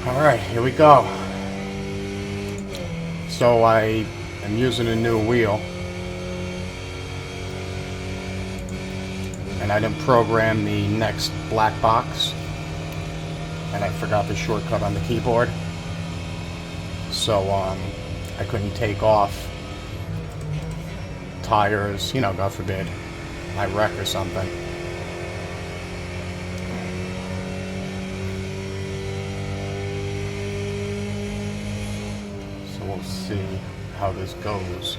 Alright, here we go. So I am using a new wheel. And I didn't program the next black box. And I forgot the shortcut on the keyboard. So I couldn't take off tires, you know, God forbid, I wreck or something. So we'll see how this goes.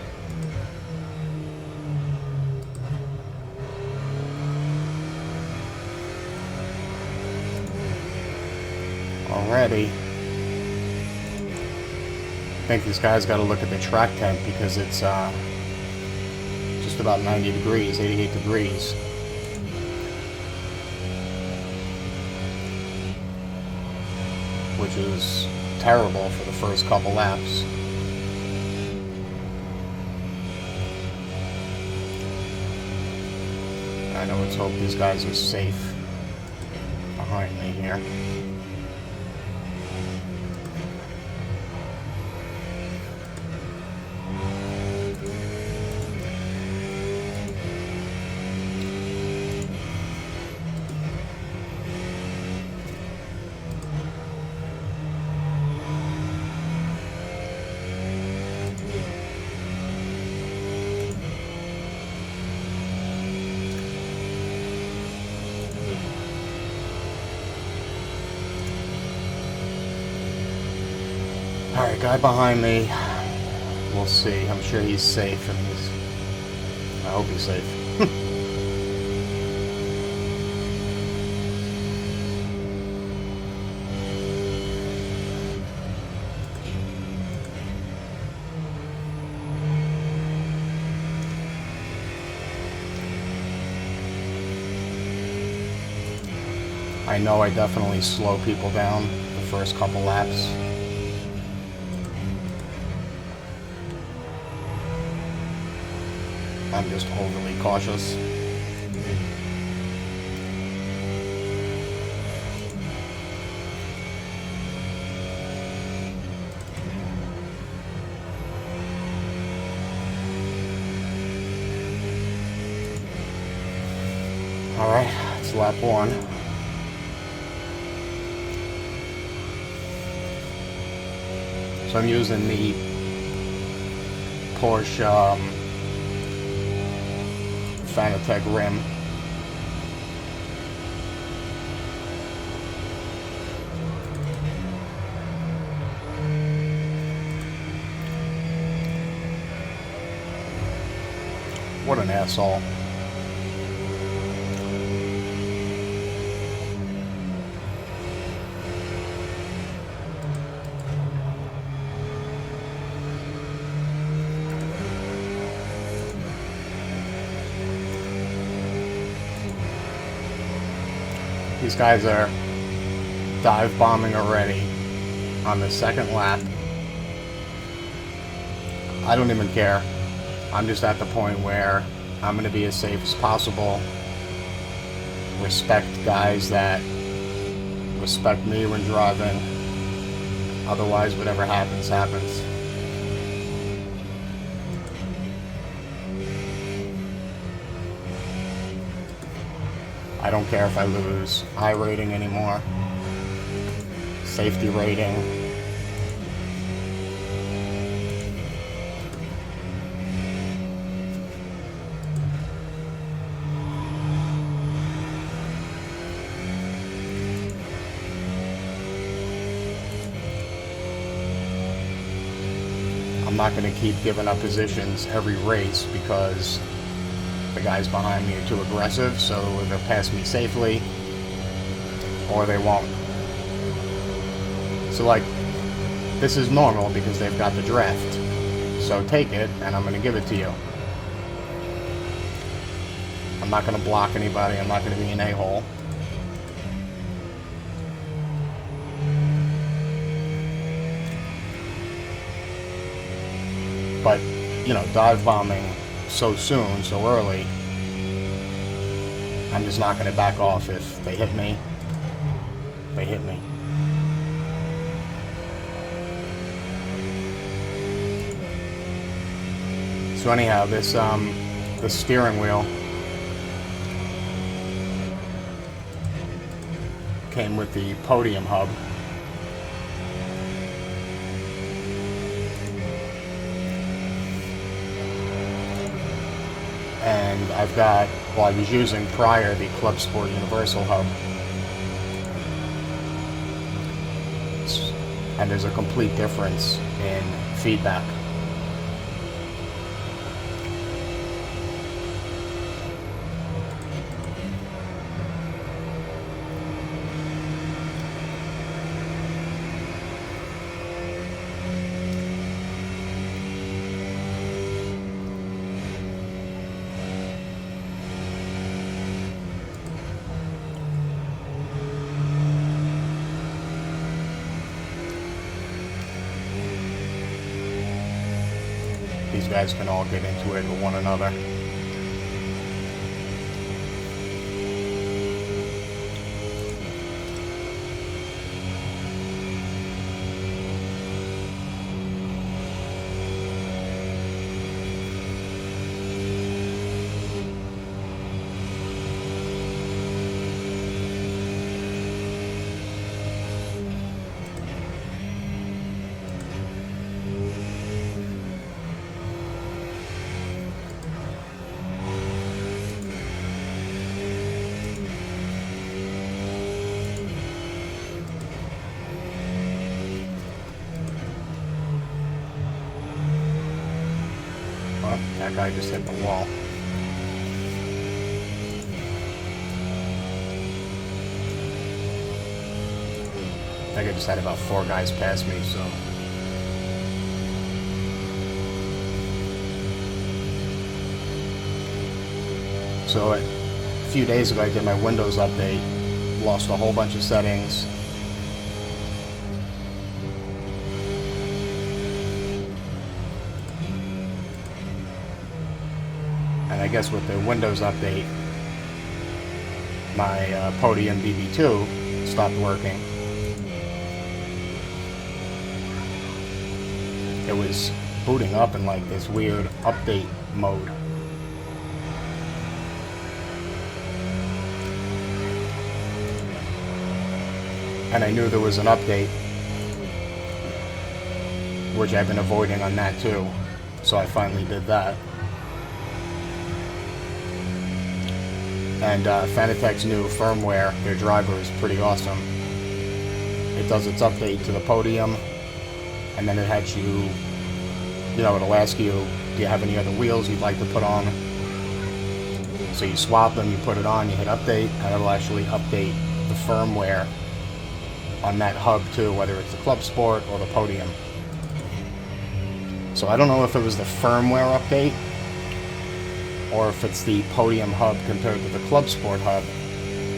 Already. I think this guy's got to look at the track temp because it's just about 90 degrees, 88 degrees. Which is terrible for the first couple laps. I know, let's hope these guys are safe behind me here. Alright, guy behind me, we'll see. I'm sure he's safe, and I hope he's safe. I know I definitely slow people down the first couple laps. I'm just overly cautious. Alright, it's lap 1. So I'm using the Porsche Fanatec rim. What an asshole. These guys are dive bombing already on the second lap. I don't even care. I'm just at the point where I'm going to be as safe as possible. Respect guys that respect me when driving. Otherwise, whatever happens, happens. I don't care if I lose iRating anymore. Safety rating. I'm not going to keep giving up positions every race because the guys behind me are too aggressive, so they'll pass me safely or they won't. So like, this is normal because they've got the draft, so take it and I'm going to give it to you. I'm not going to block anybody, I'm not going to be an a-hole. But, you know, dive bombing so soon, so early, I'm just not going to back off. If they hit me, they hit me. So anyhow, this the steering wheel came with the Podium hub. And I've got, well, I was using prior the ClubSport Universal hub. And there's a complete difference in feedback. These guys can all get into it with one another. That guy just hit the wall. I think I just had about 4 guys pass me, so. So a few days ago I did my Windows update, lost a whole bunch of settings. And I guess with the Windows update, my Podium DD2 stopped working. It was booting up in like this weird update mode. And I knew there was an update, which I've been avoiding on that too. So I finally did that. And Fanatec's new firmware, their driver, is pretty awesome. It does its update to the Podium, and then it has you, it'll ask you, do you have any other wheels you'd like to put on? So you swap them, you put it on, you hit update, and it'll actually update the firmware on that hub too, whether it's the ClubSport or the Podium. So I don't know if it was the firmware update, or if it's the Podium hub compared to the ClubSport hub,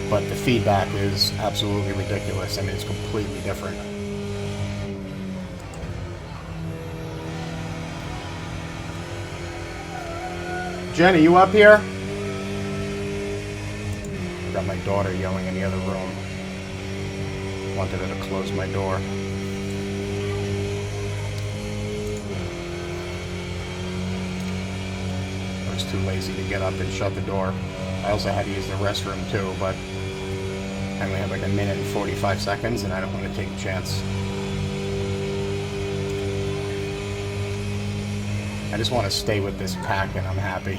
but the feedback is absolutely ridiculous. I mean, it's completely different. Jenny, you up here? Got my daughter yelling in the other room. Wanted her to close my door. I was too lazy to get up and shut the door. I also had to use the restroom too, but I only had like a minute and 45 seconds and I don't want to take a chance. I just want to stay with this pack and I'm happy.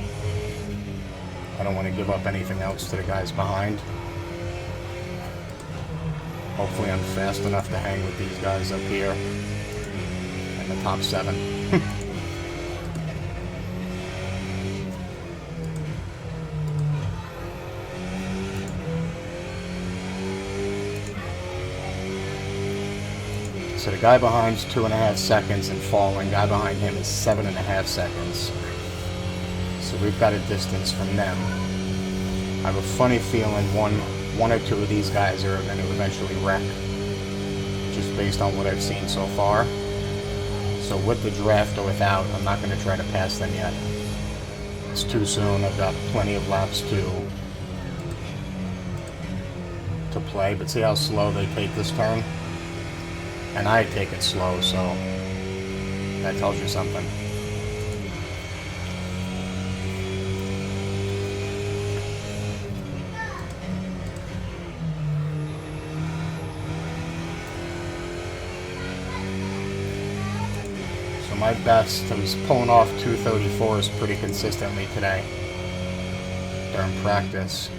I don't want to give up anything else to the guys behind. Hopefully I'm fast enough to hang with these guys up here in the top 7. So the guy behind's 2.5 seconds and falling. Guy behind him is 7.5 seconds. So we've got a distance from them. I have a funny feeling one or two of these guys are going to eventually wreck, just based on what I've seen so far. So with the draft or without, I'm not going to try to pass them yet. It's too soon. I've got plenty of laps to play, but see how slow they take this turn? And I take it slow, so that tells you something. my best. I was pulling off 234s pretty consistently today during practice.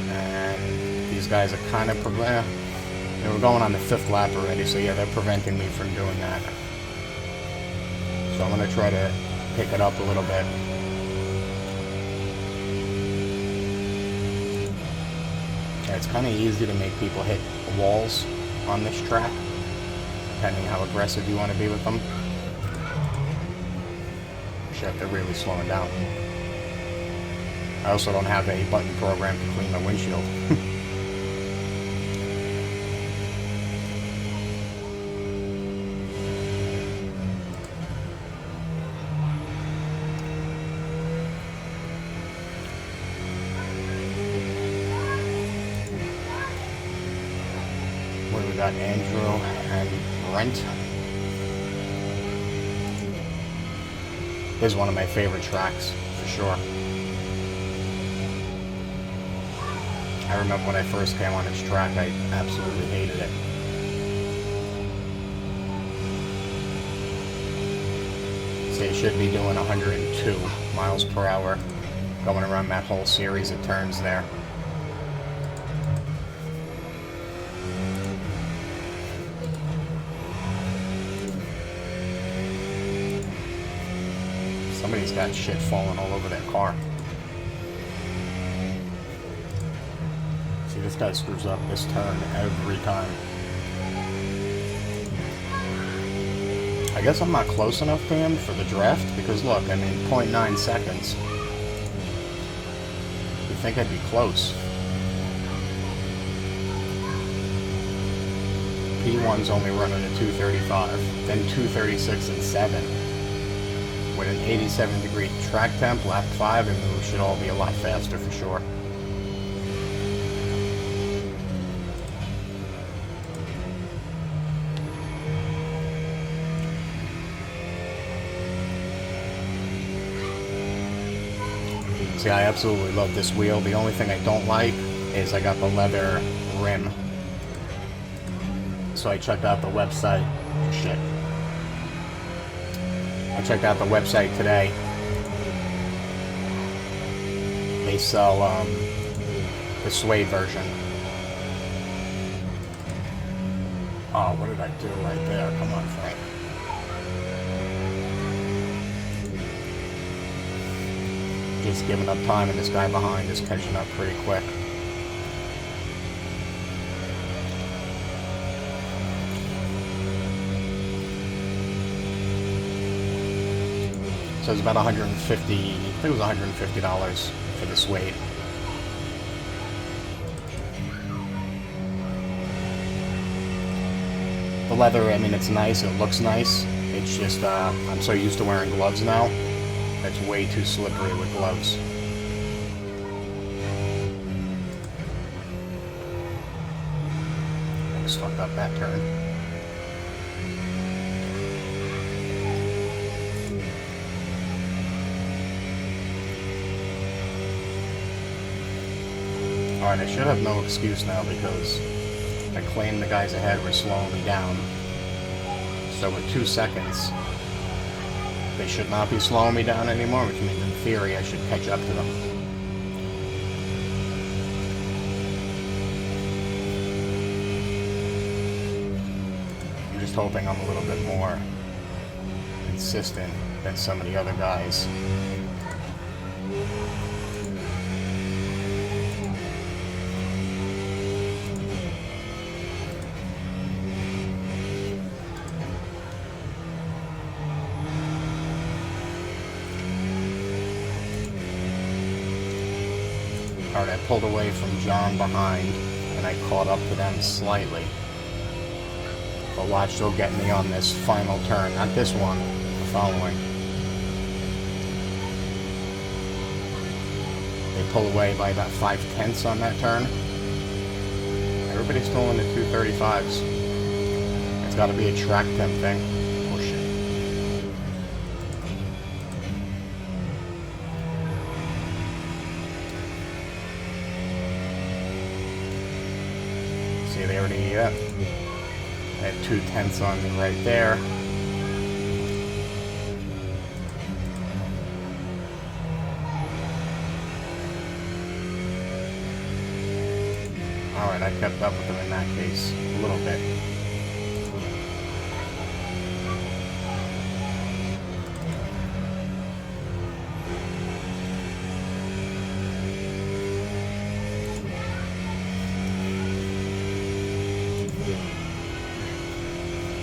And these guys are kind of they were going on the 5th lap already, so yeah, they're preventing me from doing that. So I'm going to try to pick it up a little bit. Yeah, it's kind of easy to make people hit walls on this track, depending how aggressive you want to be with them. Shit, they're really slowing down. I also don't have a button program to clean my windshield. We got Andrew and Brent. This is one of my favorite tracks, for sure. I remember when I first came on this track, I absolutely hated it. So you should be doing 102 miles per hour going around that whole series of turns there. Somebody's got shit falling all over their car. See, this guy screws up this turn every time. I guess I'm not close enough to him for the draft, because look, I mean, 0.9 seconds. You'd think I'd be close. P1's only running at 235, then 236 and 7. With an 87-degree track temp, lap 5, and we should all be a lot faster for sure. See, I absolutely love this wheel. The only thing I don't like is I got the leather rim. So I checked out the website. Shit. I checked out the website today. They sell the suede version. Oh, what did I do right there? Come on, Frank. Just giving up time, and this guy behind is catching up pretty quick. So it's about $150, I think it was $150 for the suede. The leather, I mean, it's nice, it looks nice. It's just, I'm so used to wearing gloves now. It's way too slippery with gloves. I just fucked up that turn. Alright, I should have no excuse now because I claimed the guys ahead were slowing me down. So with 2 seconds, they should not be slowing me down anymore, which means in theory I should catch up to them. I'm just hoping I'm a little bit more consistent than some of the other guys. Alright, I pulled away from John behind, and I caught up to them slightly. But watch, they'll get me on this final turn. Not this one, the following. They pull away by about 5/10 on that turn. Everybody's still in the 235s. It's got to be a track temp thing. Oh shit. See, they already had 2/10 on me right there. Alright, I kept up with them in that case a little bit.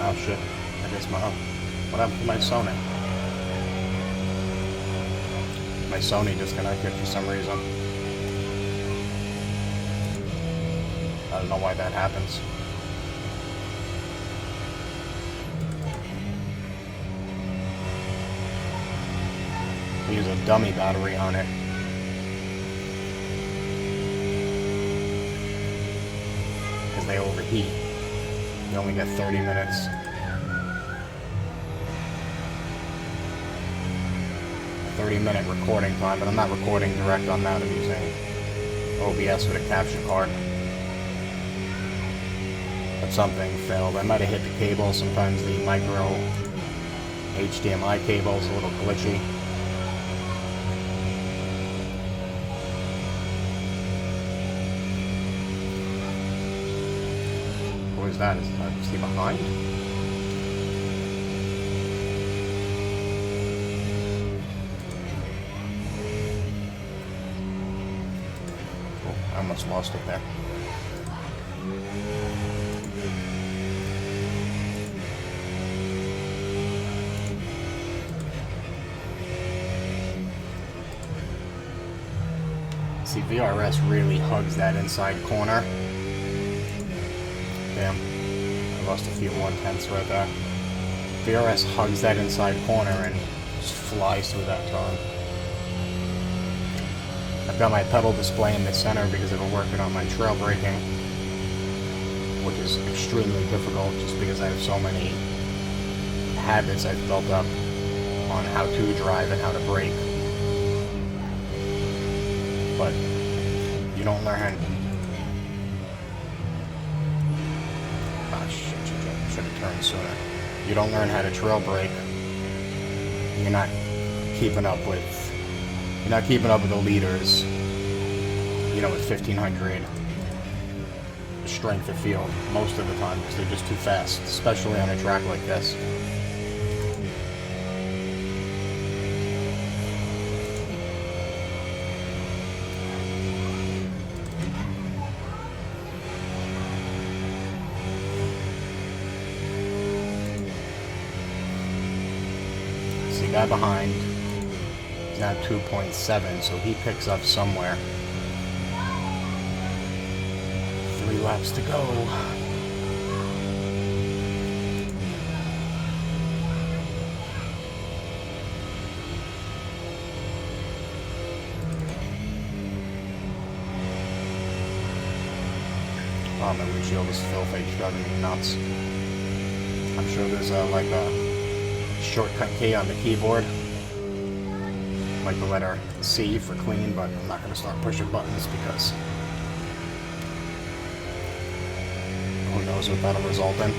Oh shit, I guess what happened to my Sony? My Sony disconnected for some reason. I don't know why that happens. I use a dummy battery on it. Because they overheat. You only get 30 minutes. 30-minute recording time, but I'm not recording direct on that. I'm using OBS with a capture card. But something failed. I might have hit the cable. Sometimes the micro HDMI cable is a little glitchy. What is that? Is he behind? Oh, I almost lost it there. See, VRS really hugs that inside corner. Damn, I lost a few 1/10 right there. VRS hugs that inside corner and just flies through that turn. I've got my pedal display in the center because I've been working on my trail braking, which is extremely difficult just because I have so many habits I've built up on how to drive and how to brake. But you don't learn how to... Oh shit, should have turned sooner. You don't learn how to trail brake. You're not keeping up with the leaders, you know, with 1500 strength of field most of the time because they're just too fast, especially on a track like this. Guy behind is now 2.7, so he picks up somewhere. 3 laps to go. Oh, my windshield is filthy, it's driving me nuts. I'm sure there's like a shortcut key on the keyboard, like the letter C for clean, but I'm not going to start pushing buttons because who knows what that'll result in.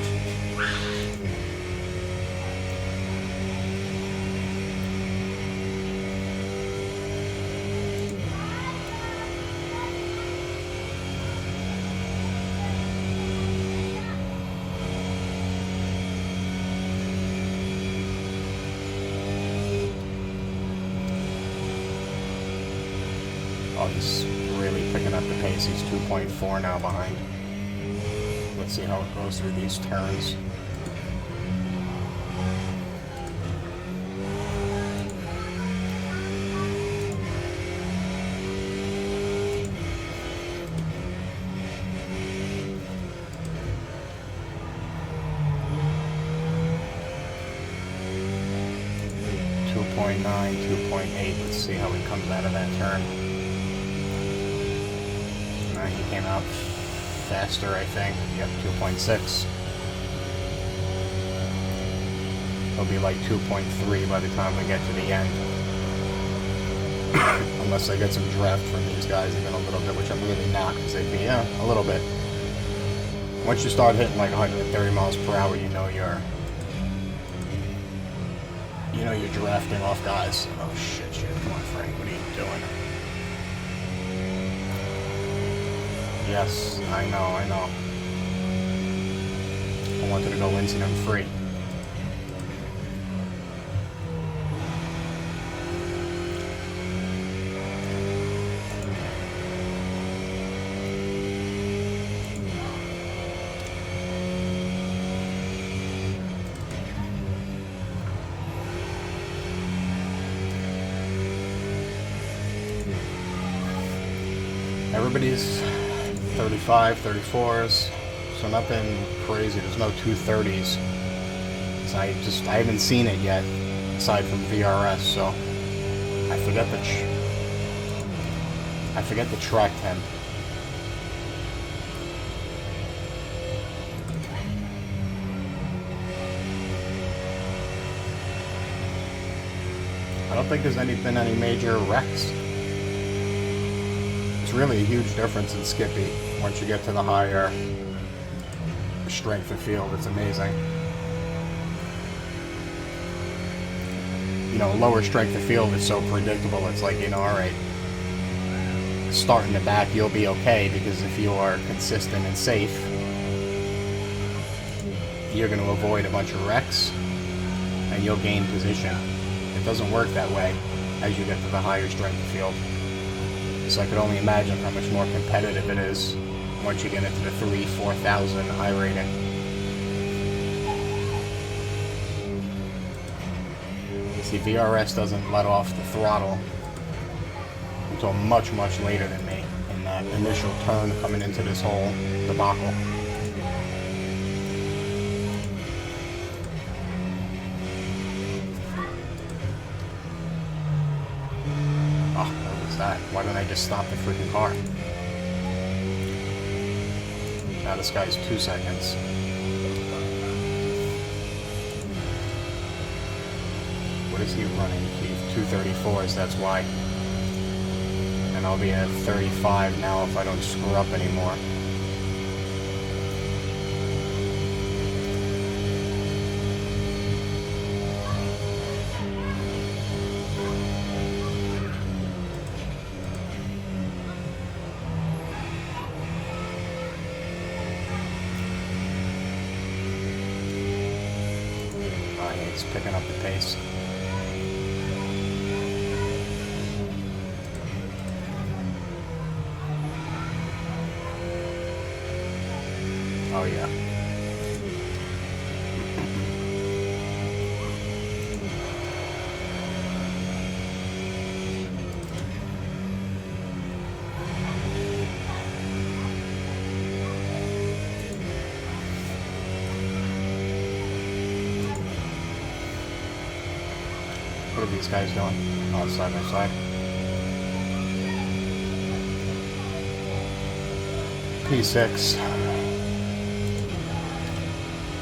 Oh, he's really picking up the pace. He's 2.4 now behind. Let's see how it goes through these turns. .9, 2.8. Let's see how he comes out of that turn. He came out faster, I think. Yep, 2.6. It'll be like 2.3 by the time we get to the end. Unless I get some draft from these guys even a little bit, which I'm really not, because they'd be, yeah, a little bit. Once you start hitting like 130 miles per hour, you know you're drafting off guys. Oh shit, come on, Frank, what are you doing? Yes, I know. I wanted to go into them free. Everybody's 35, 34s, so nothing crazy. There's no 230s. So I haven't seen it yet, aside from VRS. So I forget the track temp. I don't think there's been any major wrecks. It's really a huge difference in Skippy once you get to the higher strength of field. It's amazing. You know, lower strength of field is so predictable. It's like, you know, alright, starting the back you'll be okay, because if you are consistent and safe, you're going to avoid a bunch of wrecks and you'll gain position. It doesn't work that way as you get to the higher strength of field. So I could only imagine how much more competitive it is once you get into the 3,000-4,000 iRating. See, VRS doesn't let off the throttle until much, much later than me in that initial turn coming into this whole debacle. That? Why don't I just stop the freaking car? Now this guy's 2 seconds. What is he running? He's 234s, that's why. And I'll be at 35 now if I don't screw up anymore. He's picking up the pace. Oh yeah. What are these guys doing? Oh, side by side. P6.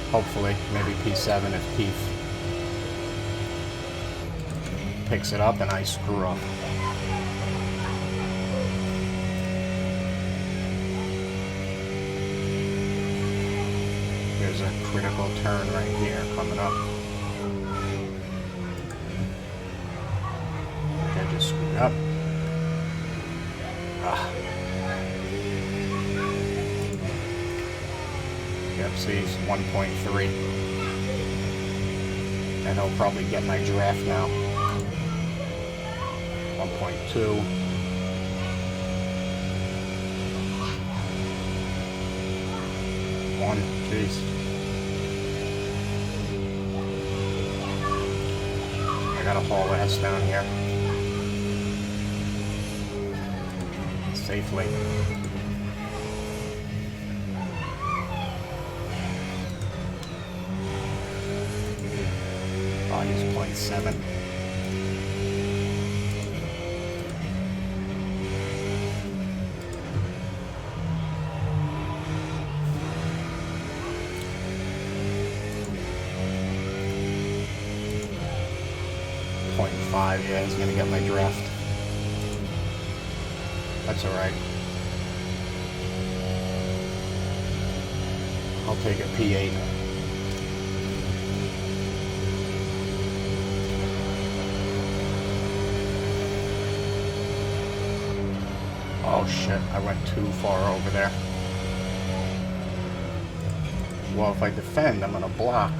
Hopefully, maybe P7 if Keith picks it up and I screw up. There's a critical turn right here coming up. I just screwed up. Yep, see, 1.3. And I'll probably get my draft now. 1.2. Jeez. I gotta haul ass down here. Safely. Body's 0.7. Yeah, he's gonna get my draft. That's alright. I'll take a P8. Oh shit, I went too far over there. Well, if I defend, I'm gonna block.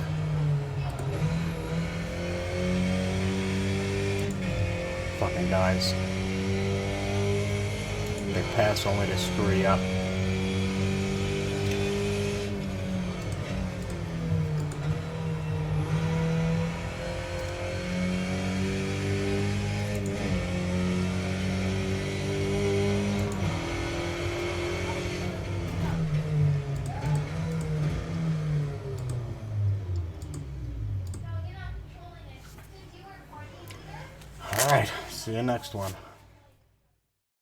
Fucking guys. They pass only to screw you up. Alright, see you next one.